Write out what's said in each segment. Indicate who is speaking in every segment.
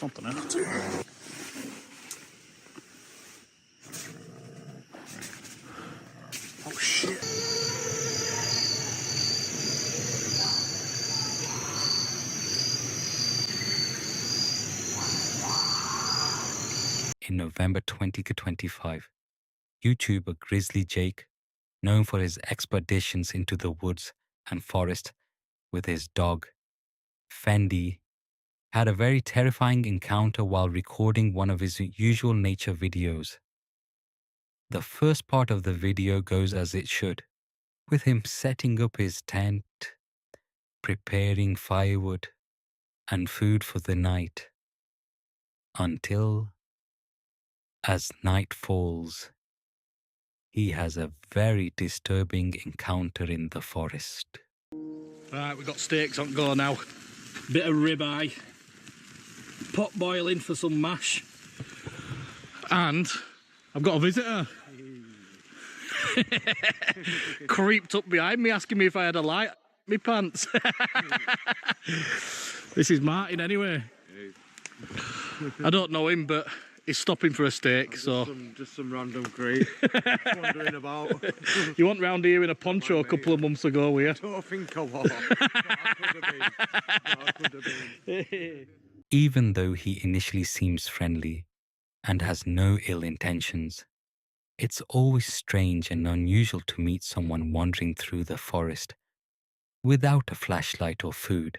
Speaker 1: Something else. Oh shit.
Speaker 2: In November 2025, YouTuber Grizzly Jake, known for his expeditions into the woods and forest with his dog, Fendi, had a very terrifying encounter while recording one of his usual nature videos. The first part of the video goes as it should, with him setting up his tent, preparing firewood and food for the night, until, as night falls, he has a very disturbing encounter in the forest.
Speaker 1: Right, we've got steaks on go now. Bit of ribeye, pot boiling for some mash, and I've got a visitor. Creeped up behind me asking me if I had a light in my pants. This is Martin anyway. I don't know him, but he's stopping for a steak, so...
Speaker 3: Just some random creep wandering about.
Speaker 1: You went round here in a poncho a couple of months ago, were you?
Speaker 3: I don't think I was. I could have been.
Speaker 2: Even though he initially seems friendly and has no ill intentions, it's always strange and unusual to meet someone wandering through the forest without a flashlight or food,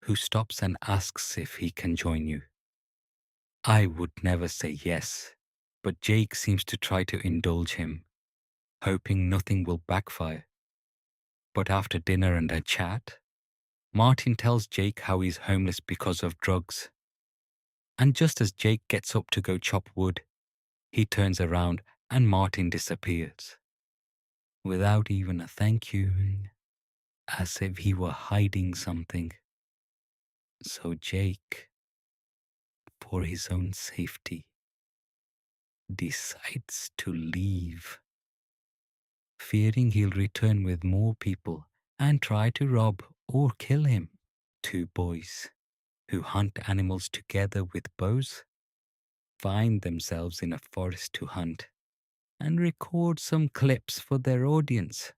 Speaker 2: who stops and asks if he can join you. I would never say yes, but Jake seems to try to indulge him, hoping nothing will backfire. But after dinner and a chat, Martin tells Jake how he's homeless because of drugs. And just as Jake gets up to go chop wood, he turns around and Martin disappears, without even a thank you, as if he were hiding something. So Jake, for his own safety, decides to leave, fearing he'll return with more people and try to rob or kill him. Two boys who hunt animals together with bows find themselves in a forest to hunt and record some clips for their audience.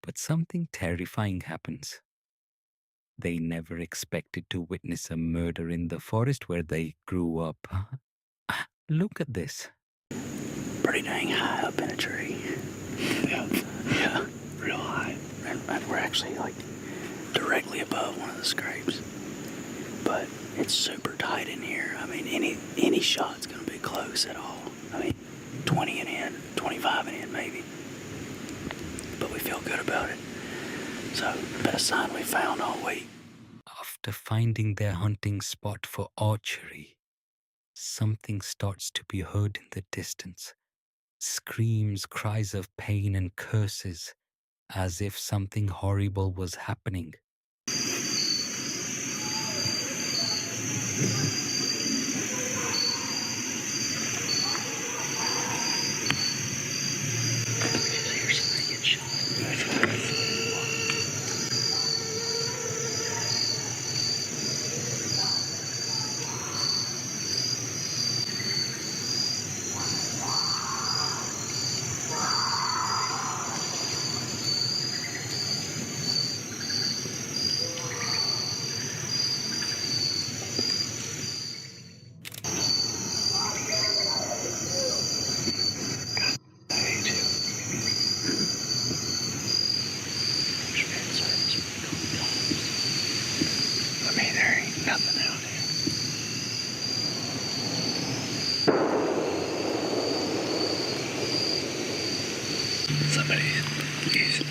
Speaker 2: But something terrifying happens. They never expected to witness a murder in the forest where they grew up. Look at this.
Speaker 4: Pretty dang high up in a tree. Yeah, real high. And we're actually like directly above one of the scrapes. But it's super tight in here. I mean, any shot's gonna be close at all. I mean, 20 and in, 25 and in maybe. But we feel good about it. So, best sign we found all week.
Speaker 2: After finding their hunting spot for archery, something starts to be heard in the distance. Screams, cries of pain and curses, as if something horrible was happening.
Speaker 4: Here's somebody get shot. I mean, there ain't nothing out here. Somebody's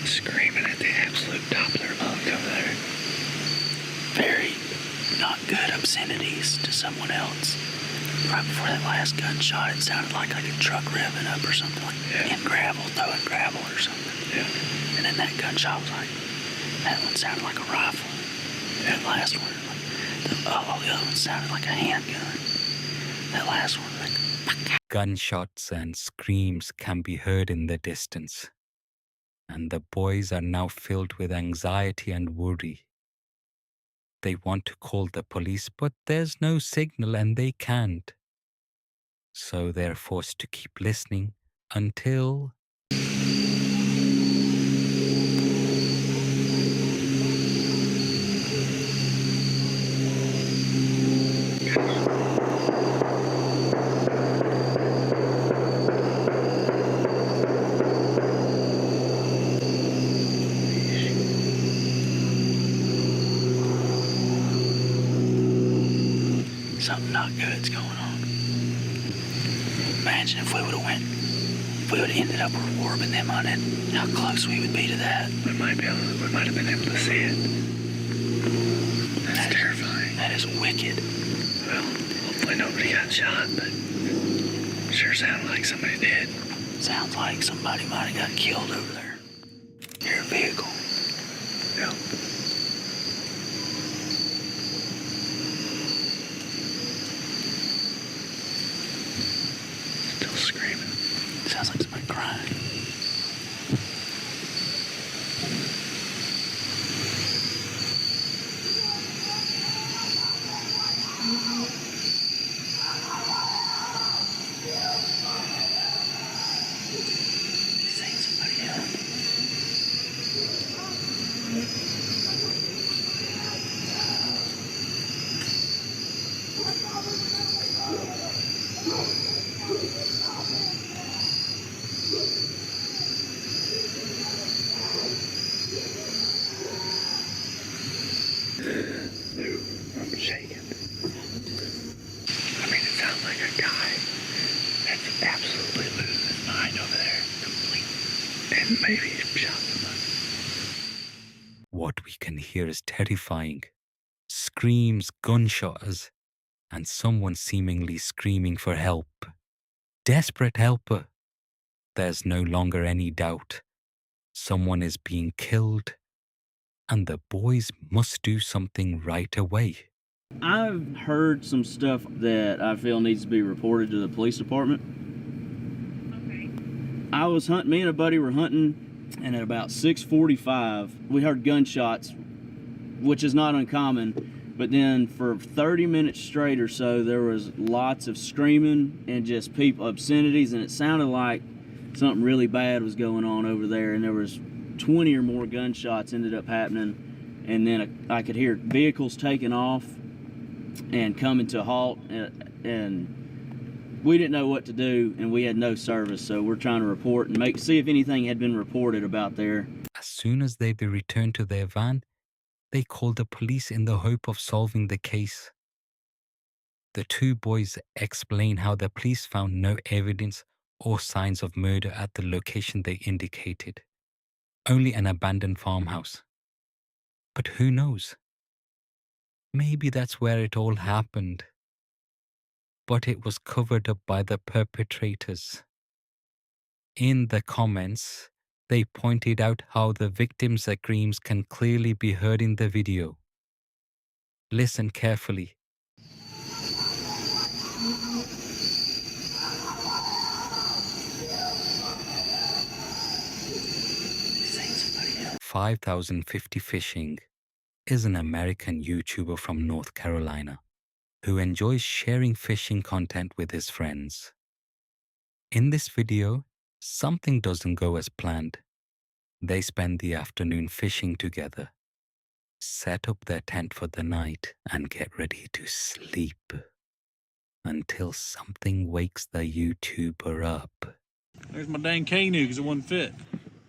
Speaker 4: screaming at the absolute top of their lungs over there. Very not good obscenities to someone else. Right before that last gunshot, it sounded like a truck revving up or something, like in gravel, throwing gravel or something.
Speaker 3: Yeah.
Speaker 4: And then that gunshot was like, that one sounded like a rifle. That last one, the other one sounded like a handgun. That last one, like...
Speaker 2: Gunshots and screams can be heard in the distance, and the boys are now filled with anxiety and worry. They want to call the police, but there's no signal and they can't. So they're forced to keep listening until...
Speaker 4: Something not good's going on. Imagine if we would have ended up orbing them on it, how close we would be to that.
Speaker 5: We might have been able to see it. That's terrifying.
Speaker 4: That is wicked.
Speaker 5: Well, hopefully nobody got shot, but sure sounded like somebody did.
Speaker 4: Sounds like somebody might have got killed over there. Near a vehicle.
Speaker 5: Yep. Still screaming.
Speaker 4: Sounds like somebody crying. He's saying somebody help.
Speaker 5: I'm shaking. I mean, it sounds like a guy that's absolutely losing his mind over there. Completely. And maybe he shot somebody.
Speaker 2: What we can hear is terrifying. Screams, gunshots, and someone seemingly screaming for help. Desperate help. There's no longer any doubt. Someone is being killed, and the boys must do something right away.
Speaker 6: I've heard some stuff that I feel needs to be reported to the police department. Okay. I was hunting, me and a buddy were hunting, and at about 6:45, we heard gunshots, which is not uncommon, but then for 30 minutes straight or so, there was lots of screaming and just people, obscenities, and it sounded like something really bad was going on over there, and there was 20 or more gunshots ended up happening, and then I could hear vehicles taking off and coming to a halt, and we didn't know what to do, and we had no service, so we're trying to report and see if anything had been reported about there.
Speaker 2: As soon as they returned to their van, they called the police in the hope of solving the case. The two boys explain how the police found no evidence or signs of murder at the location they indicated. Only an abandoned farmhouse. But who knows? Maybe that's where it all happened. But it was covered up by the perpetrators. In the comments, they pointed out how the victims' screams can clearly be heard in the video. Listen carefully.
Speaker 4: He's saying somebody help.
Speaker 2: 5050 Fishing is an American YouTuber from North Carolina who enjoys sharing fishing content with his friends. In this video, something doesn't go as planned. They spend the afternoon fishing together, set up their tent for the night, and get ready to sleep until something wakes the YouTuber up.
Speaker 1: There's my dang canoe because it wouldn't fit.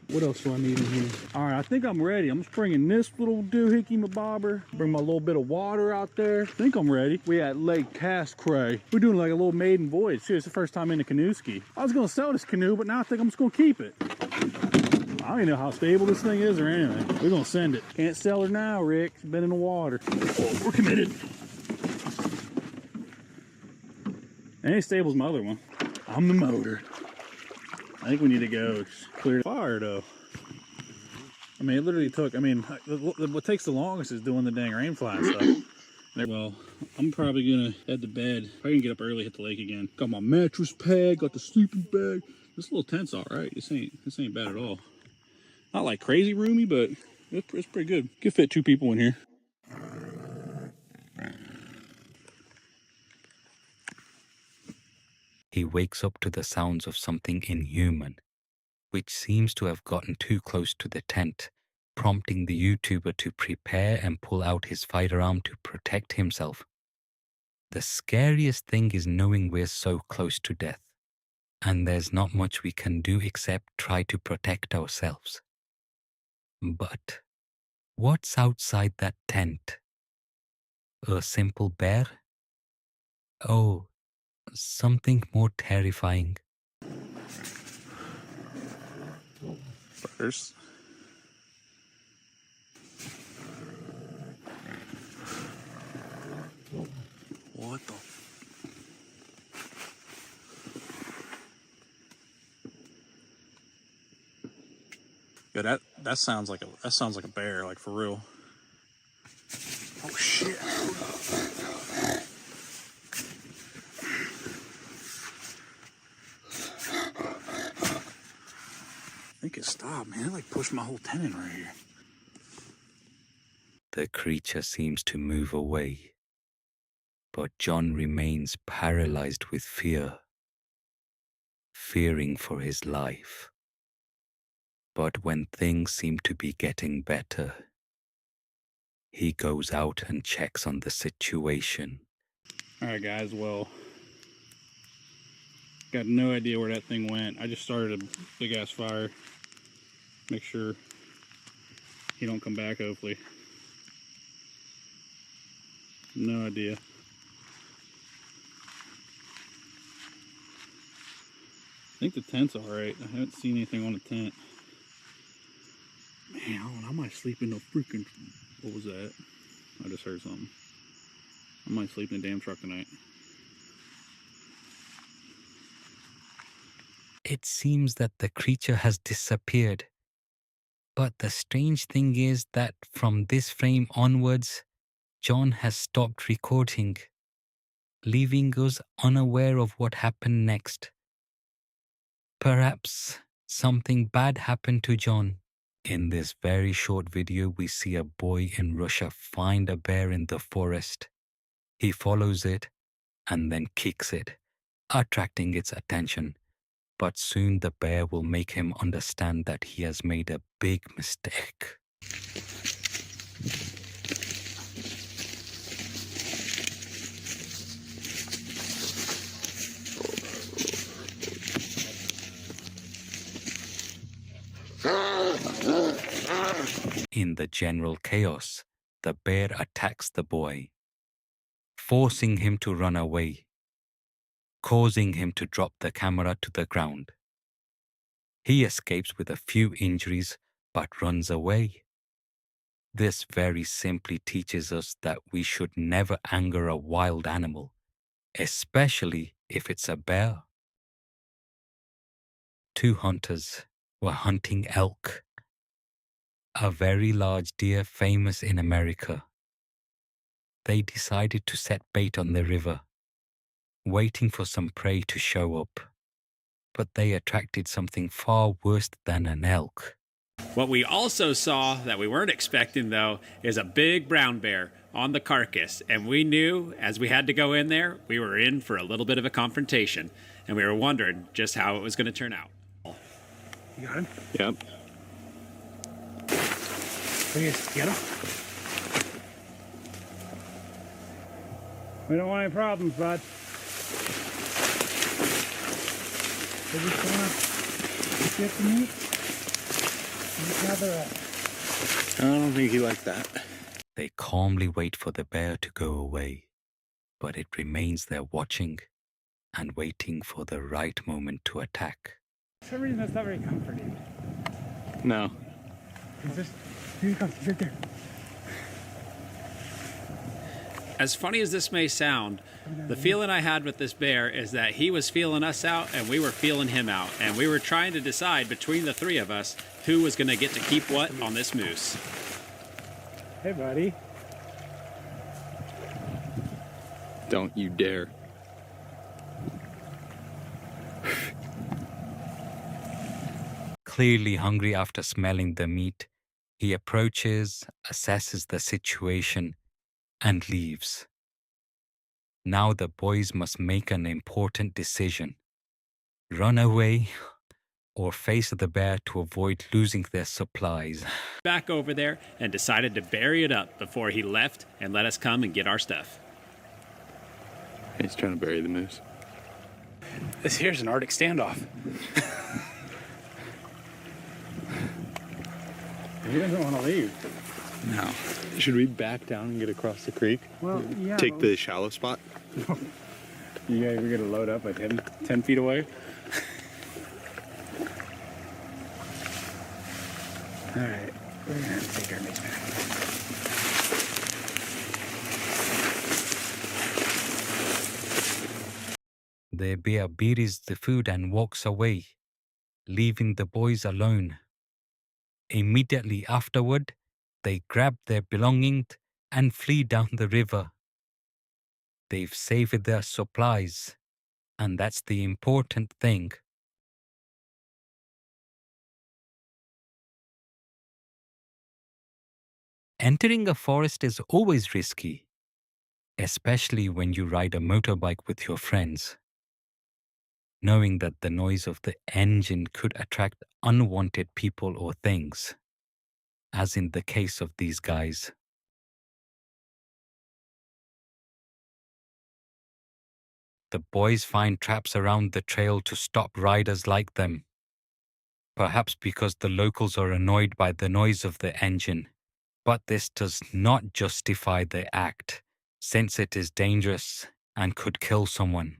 Speaker 3: What else do I need in here? All right, I think I'm ready. I'm just bringing this little doohickey, my bobber. Bring my little bit of water out there. I think I'm ready. We at Lake Castcray. We're doing like a little maiden voyage. See, it's the first time in a canoe ski. I was gonna sell this canoe, but now I think I'm just gonna keep it. I don't even know how stable this thing is or anything. We're gonna send it. Can't sell her now, Rick. It's been in the water. Oh, we're committed. Ain't as stable as my other one. I'm the motor. I think we need to go just clear the fire though. I mean, it literally took, what takes the longest is doing the dang rain fly and stuff. Well, I'm probably gonna head to bed. Probably gonna get up early, hit the lake again. Got my mattress pad, got the sleeping bag. This little tent's all right. This ain't bad at all. Not like crazy roomy, but it's pretty good. Could fit 2 people in here.
Speaker 2: he wakes up to the sounds of something inhuman, which seems to have gotten too close to the tent, prompting the YouTuber to prepare and pull out his firearm to protect himself. The scariest thing is knowing we're so close to death, and there's not much we can do except try to protect ourselves. But what's outside that tent? A simple bear? Oh, something more terrifying.
Speaker 3: First. What the? Yeah, that sounds like a bear, like for real. Oh shit. I think it stopped, man. It like pushed my whole tent in right here.
Speaker 2: The creature seems to move away, but John remains paralyzed with fear, fearing for his life. But when things seem to be getting better, he goes out and checks on the situation.
Speaker 3: Alright guys, well, got no idea where that thing went. I just started a big ass fire. Make sure he don't come back, hopefully. No idea. I think the tent's alright. I haven't seen anything on the tent. Man, I might sleep in the freaking... What was that? I just heard something. I might sleep in the damn truck tonight.
Speaker 2: It seems that the creature has disappeared. But the strange thing is that from this frame onwards, John has stopped recording, leaving us unaware of what happened next. Perhaps something bad happened to John. In this very short video, we see a boy in Russia find a bear in the forest. He follows it and then kicks it, attracting its attention. But soon the bear will make him understand that he has made a big mistake. In the general chaos, the bear attacks the boy, forcing him to run away, causing him to drop the camera to the ground. He escapes with a few injuries but runs away. This very simply teaches us that we should never anger a wild animal, especially if it's a bear. Two hunters were hunting elk, a very large deer famous in America. They decided to set bait on the river, waiting for some prey to show up. But they attracted something far worse than an elk.
Speaker 7: What we also saw that we weren't expecting, though, is a big brown bear on the carcass. And we knew as we had to go in there, we were in for a little bit of a confrontation. And we were wondering just how it was going to turn out.
Speaker 3: You got him?
Speaker 7: Yep.
Speaker 3: Please, get him. We don't want any problems, bud. We're just gonna get the meat.
Speaker 5: I don't think he liked that.
Speaker 2: They calmly wait for the bear to go away, but it remains there watching and waiting for the right moment to attack.
Speaker 8: For some reason, that's not very comforting.
Speaker 5: No.
Speaker 8: It's just, here you go, sit there.
Speaker 7: As funny as this may sound, the feeling I had with this bear is that he was feeling us out and we were feeling him out. And we were trying to decide between the three of us who was going to get to keep what on this moose.
Speaker 8: Hey, buddy.
Speaker 5: Don't you dare.
Speaker 2: Clearly hungry after smelling the meat, he approaches, assesses the situation, and leaves. Now the boys must make an important decision. run away, or face the bear to avoid losing their supplies.
Speaker 7: Back over there and decided to bury it up before he left and let us come and get our stuff.
Speaker 5: He's trying to bury the moose.
Speaker 4: This here's an Arctic standoff.
Speaker 3: He doesn't want to leave.
Speaker 4: No.
Speaker 5: Should we back down and get across the creek?
Speaker 8: Well, yeah.
Speaker 5: Take the shallow spot?
Speaker 3: You guys, we're going to load up like 10 feet away.
Speaker 4: All right. We're gonna have to take our mix back.
Speaker 2: The bear buries the food and walks away, leaving the boys alone. Immediately afterward, they grab their belongings and flee down the river. They've saved their supplies, and that's the important thing. Entering a forest is always risky, especially when you ride a motorbike with your friends. Knowing that the noise of the engine could attract unwanted people or things, as in the case of these guys. The boys find traps around the trail to stop riders like them, perhaps because the locals are annoyed by the noise of the engine. But this does not justify the act, since it is dangerous and could kill someone.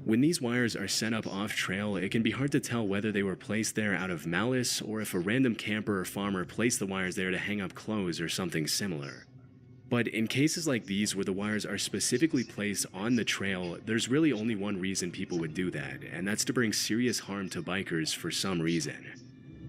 Speaker 9: When these wires are set up off-trail, it can be hard to tell whether they were placed there out of malice or if a random camper or farmer placed the wires there to hang up clothes or something similar. But in cases like these where the wires are specifically placed on the trail, there's really only one reason people would do that, and that's to bring serious harm to bikers for some reason.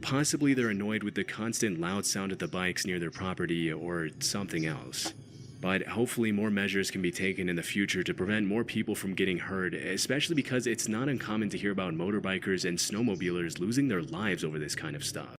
Speaker 9: Possibly they're annoyed with the constant loud sound of the bikes near their property or something else. But hopefully more measures can be taken in the future to prevent more people from getting hurt, especially because it's not uncommon to hear about motorbikers and snowmobilers losing their lives over this kind of stuff.